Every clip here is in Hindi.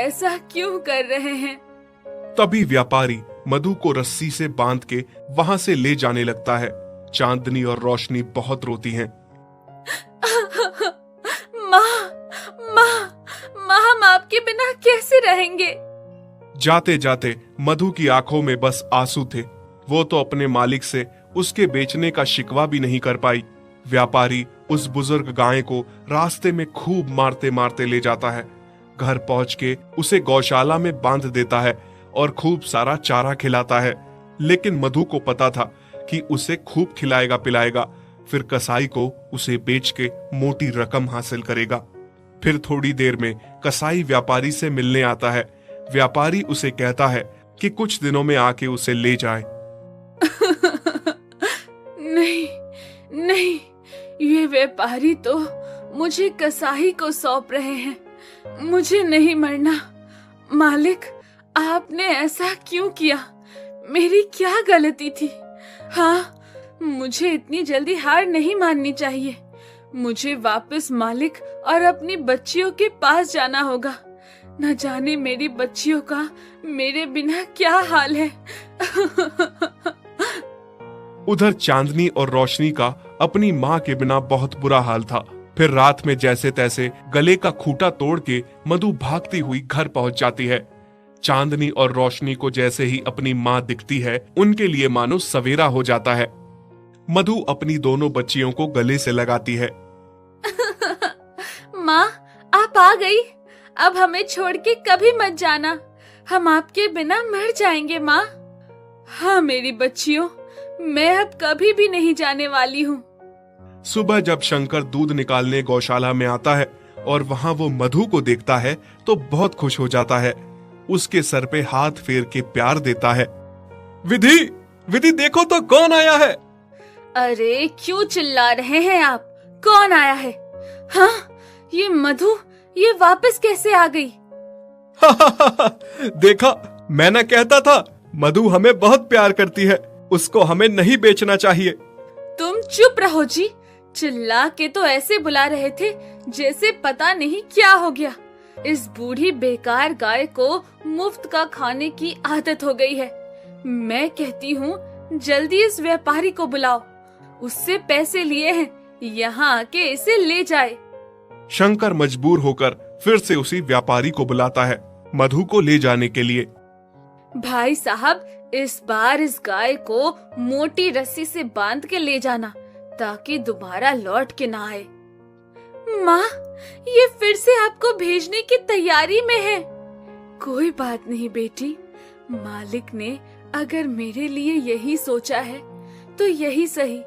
ऐसा क्यों कर रहे हैं? तभी व्यापारी मधु को रस्सी से बांध के वहां से ले जाने लगता है। चांदनी और रोशनी बहुत रोती हैं। माँ, माँ, माँ, हम आपके बिना कैसे रहेंगे? जाते जाते मधु की आंखों में बस आंसू थे। वो तो अपने मालिक से उसके बेचने का शिकवा भी नहीं कर पाई। व्यापारी उस बुजुर्ग गाय को रास्ते में खूब मारते मारते ले जाता है। घर पहुंच के उसे गौशाला में बांध देता है और खूब सारा चारा खिलाता है। लेकिन मधु को पता था कि उसे खूब खिलाएगा पिलाएगा, फिर कसाई को उसे बेच के मोटी रकम हासिल करेगा। फिर थोड़ी देर में कसाई व्यापारी से मिलने आता है। व्यापारी उसे कहता है कि कुछ दिनों में आके उसे ले जाए। नहीं, नहीं, ये व्यापारी तो मुझे कसाई को सौंप रहे हैं। मुझे नहीं मरना। मालिक, आपने ऐसा क्यों किया? मेरी क्या गलती थी? हाँ, मुझे इतनी जल्दी हार नहीं माननी चाहिए। मुझे वापस मालिक और अपनी बच्चियों के पास जाना होगा। न जाने मेरी बच्चियों का मेरे बिना क्या हाल है। उधर चांदनी और रोशनी का अपनी माँ के बिना बहुत बुरा हाल था। फिर रात में जैसे तैसे गले का खूंटा तोड़ के मधु भागती हुई घर पहुंच जाती है। चांदनी और रोशनी को जैसे ही अपनी माँ दिखती है, उनके लिए मानो सवेरा हो जाता है। मधु अपनी दोनों बच्चियों को गले से लगाती है। माँ, आप आ गई। अब हमें छोड़ के कभी मत जाना। हम आपके बिना मर जाएंगे माँ। हाँ मेरी बच्चियों, मैं अब कभी भी नहीं जाने वाली हूँ। सुबह जब शंकर दूध निकालने गौशाला में आता है और वहाँ वो मधु को देखता है तो बहुत खुश हो जाता है। उसके सर पे हाथ फेर के प्यार देता है। विधि, विधि देखो तो कौन आया है। अरे क्यों चिल्ला रहे हैं आप? कौन आया है? हाँ, ये मधु, ये वापस कैसे आ गई? देखा, मैं ना कहता था, मधु हमें बहुत प्यार करती है। उसको हमें नहीं बेचना चाहिए। तुम चुप रहो जी। चिल्ला के तो ऐसे बुला रहे थे जैसे पता नहीं क्या हो गया। इस बूढ़ी बेकार गाय को मुफ्त का खाने की आदत हो गई है। मैं कहती हूँ जल्दी इस व्यापारी को बुलाओ। उससे पैसे लिए हैं, यहाँ आके इसे ले जाए। शंकर मजबूर होकर फिर से उसी व्यापारी को बुलाता है मधु को ले जाने के लिए। भाई साहब, इस बार इस गाय को मोटी रस्सी से बांध के ले जाना ताकि दोबारा लौट के ना आए। माँ, ये फिर से आपको भेजने की तैयारी में है। कोई बात नहीं बेटी, मालिक ने अगर मेरे लिए यही सोचा है तो यही सही।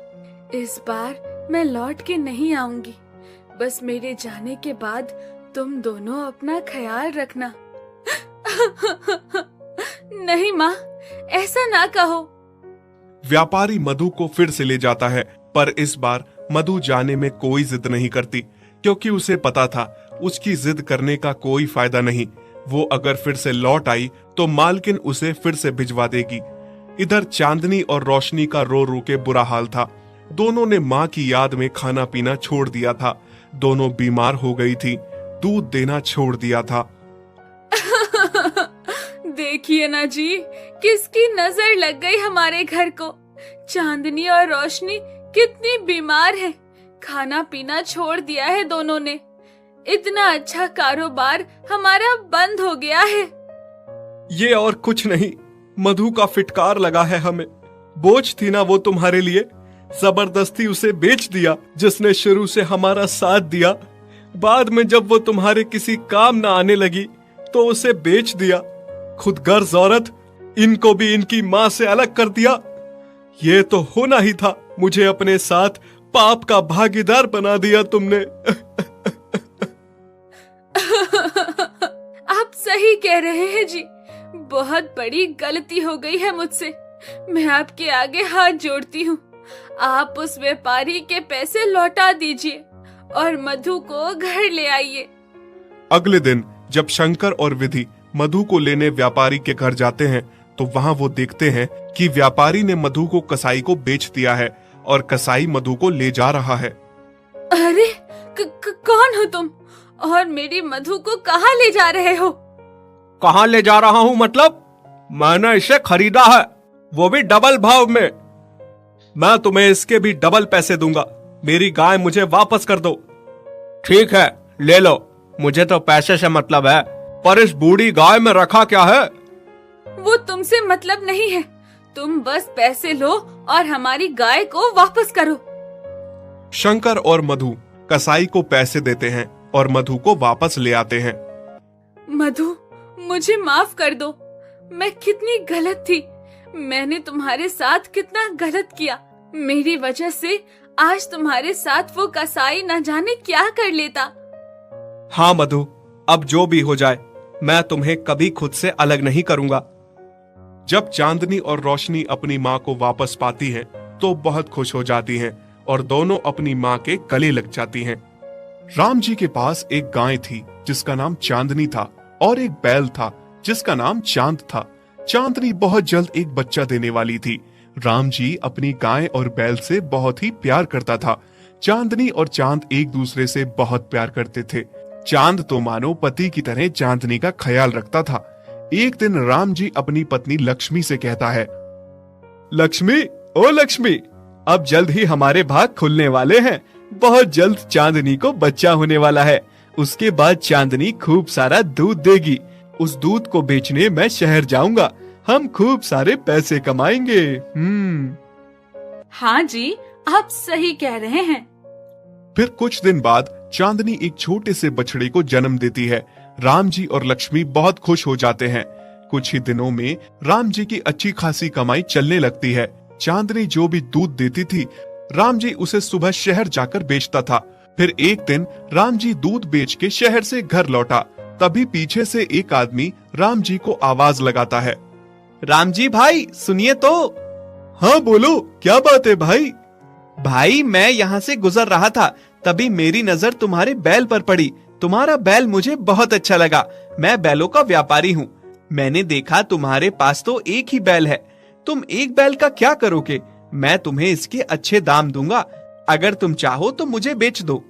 इस बार मैं लौट के नहीं आऊंगी। बस मेरे जाने के बाद तुम दोनों अपना ख्याल रखना। नहीं माँ, ऐसा ना कहो। व्यापारी मधु को फिर से ले जाता है, पर इस बार मधु जाने में कोई जिद नहीं करती, क्योंकि उसे पता था उसकी जिद करने का कोई फायदा नहीं। वो अगर फिर से लौट आई तो मालकिन उसे फिर से भिजवा देगी। इधर चांदनी और रोशनी का रो रो के बुरा हाल था। दोनों ने माँ की याद में खाना पीना छोड़ दिया था। दोनों बीमार हो गई थी, दूध देना छोड़ दिया था। देखिए ना जी, किसकी नजर लग गई हमारे घर को। चांदनी और रोशनी कितनी बीमार है। खाना पीना छोड़ दिया है दोनों ने। इतना अच्छा कारोबार हमारा बंद हो गया है। ये और कुछ नहीं, मधु का फिटकार लगा है हमें। बोझ थी ना वो तुम्हारे लिए, जबरदस्ती उसे बेच दिया। जिसने शुरू से हमारा साथ दिया, बाद में जब वो तुम्हारे किसी काम ना आने लगी तो उसे बेच दिया। खुद गर्ज औरत, इनको भी इनकी माँ से अलग कर दिया। ये तो होना ही था। मुझे अपने साथ पाप का भागीदार बना दिया तुमने। आप सही कह रहे हैं जी। बहुत बड़ी गलती हो गई है मुझसे। मैं आपके आगे हाथ जोड़ती हूँ। आप उस व्यापारी के पैसे लौटा दीजिए और मधु को घर ले आइए। अगले दिन जब शंकर और विधि मधु को लेने व्यापारी के घर जाते हैं तो वहाँ वो देखते हैं कि व्यापारी ने मधु को कसाई को बेच दिया है और कसाई मधु को ले जा रहा है। अरे कौन हो तुम और मेरी मधु को कहाँ ले जा रहे हो? कहाँ ले जा रहा हूँ मतलब? मैंने इसे खरीदा है, वो भी डबल भाव में। मैं तुम्हें इसके भी डबल पैसे दूंगा। मेरी गाय मुझे वापस कर दो। ठीक है, ले लो, मुझे तो पैसे से मतलब है, पर इस बूढ़ी गाय में रखा क्या है? वो तुमसे मतलब नहीं है, तुम बस पैसे लो और हमारी गाय को वापस करो। शंकर और मधु कसाई को पैसे देते हैं और मधु को वापस ले आते हैं। मधु, मुझे माफ कर दो, मैं कितनी गलत थी। मैंने तुम्हारे साथ कितना गलत किया। मेरी वजह से आज तुम्हारे साथ वो कसाई न जाने क्या कर लेता। हाँ मधु, अब जो भी हो जाए, मैं तुम्हें कभी खुद से अलग नहीं करूंगा। जब चांदनी और रोशनी अपनी माँ को वापस पाती हैं, तो बहुत खुश हो जाती हैं और दोनों अपनी माँ के गले लग जाती हैं। राम जी के पास एक गाय थी जिसका नाम चांदनी था और एक बैल था जिसका नाम चांद था। चांदनी बहुत जल्द एक बच्चा देने वाली थी। राम जी अपनी गाय और बैल से बहुत ही प्यार करता था। चांदनी और चांद एक दूसरे से बहुत प्यार करते थे। चांद तो मानो पति की तरह चांदनी का ख्याल रखता था। एक दिन राम जी अपनी पत्नी लक्ष्मी से कहता है, लक्ष्मी, ओ लक्ष्मी, अब जल्द ही हमारे भाग खुलने वाले हैं। बहुत जल्द चांदनी को बच्चा होने वाला है। उसके बाद चांदनी खूब सारा दूध देगी। उस दूध को बेचने मैं शहर जाऊंगा। हम खूब सारे पैसे कमाएंगे। हाँ जी, आप सही कह रहे हैं। फिर कुछ दिन बाद चांदनी एक छोटे से बछड़े को जन्म देती है। राम जी और लक्ष्मी बहुत खुश हो जाते हैं। कुछ ही दिनों में राम जी की अच्छी खासी कमाई चलने लगती है। चांदनी जो भी दूध देती थी, राम जी उसे सुबह शहर जाकर बेचता था। फिर एक दिन राम जी दूध बेच के शहर से घर लौटा। तभी पीछे से एक आदमी राम जी को आवाज लगाता है, राम जी भाई, सुनिए तो। हाँ बोलो, क्या बात है भाई? भाई, मैं यहाँ से गुजर रहा था, तभी मेरी नजर तुम्हारे बैल पर पड़ी। तुम्हारा बैल मुझे बहुत अच्छा लगा। मैं बैलों का व्यापारी हूँ। मैंने देखा तुम्हारे पास तो एक ही बैल है। तुम एक बैल का क्या करोगे? मैं तुम्हें इसके अच्छे दाम दूंगा। अगर तुम चाहो तो मुझे बेच दो।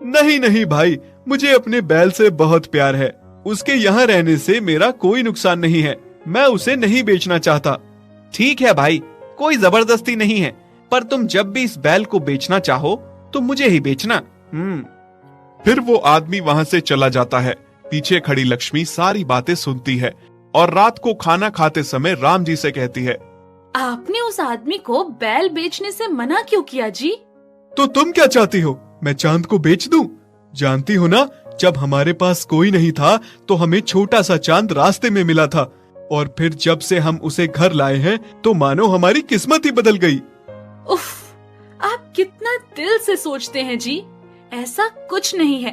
नहीं नहीं भाई, मुझे अपने बैल से बहुत प्यार है। उसके यहाँ रहने से मेरा कोई नुकसान नहीं है। मैं उसे नहीं बेचना चाहता। ठीक है भाई, कोई जबरदस्ती नहीं है, पर तुम जब भी इस बैल को बेचना चाहो तो मुझे ही बेचना। फिर वो आदमी वहाँ से चला जाता है। पीछे खड़ी लक्ष्मी सारी बातें सुनती है और रात को खाना खाते समय राम जी से कहती है, आपने उस आदमी को बैल बेचने से मना क्यों किया जी? तो तुम क्या चाहती हो? मैं चांद को बेच दूं? जानती हो ना, जब हमारे पास कोई नहीं था तो हमें छोटा सा चांद रास्ते में मिला था, और फिर जब से हम उसे घर लाए हैं तो मानो हमारी किस्मत ही बदल गई। उफ, आप कितना दिल से सोचते हैं जी। ऐसा कुछ नहीं है,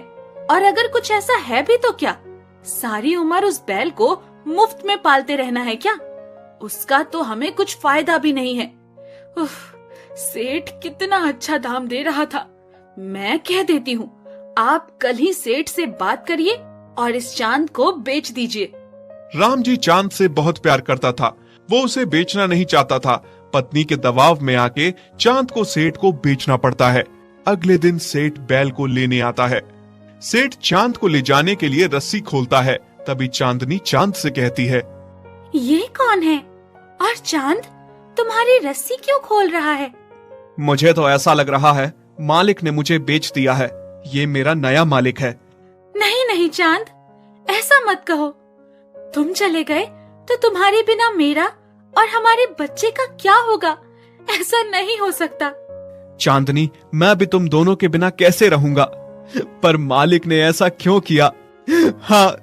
और अगर कुछ ऐसा है भी तो क्या? सारी उम्र उस बैल को मुफ्त में पालते रहना है क्या? उसका तो हमें कुछ फायदा भी नहीं है। उफ, सेठ कितना अच्छा दाम दे रहा था। मैं कह देती हूँ, आप कल ही सेठ से बात करिए और इस चांद को बेच दीजिए। राम जी चांद से बहुत प्यार करता था। वो उसे बेचना नहीं चाहता था। पत्नी के दबाव में आके चांद को सेठ को बेचना पड़ता है। अगले दिन सेठ बैल को लेने आता है। सेठ चांद को ले जाने के लिए रस्सी खोलता है। तभी चांदनी चांद से कहती है, ये कौन है? और चांद तुम्हारी रस्सी क्यों खोल रहा है? मुझे तो ऐसा लग रहा है मालिक ने मुझे बेच दिया है। ये मेरा नया मालिक है। नहीं नहीं चांद, ऐसा मत कहो। तुम चले गए तो तुम्हारे बिना मेरा और हमारे बच्चे का क्या होगा? ऐसा नहीं हो सकता। चांदनी, मैं भी तुम दोनों के बिना कैसे रहूंगा? पर मालिक ने ऐसा क्यों किया? हाँ,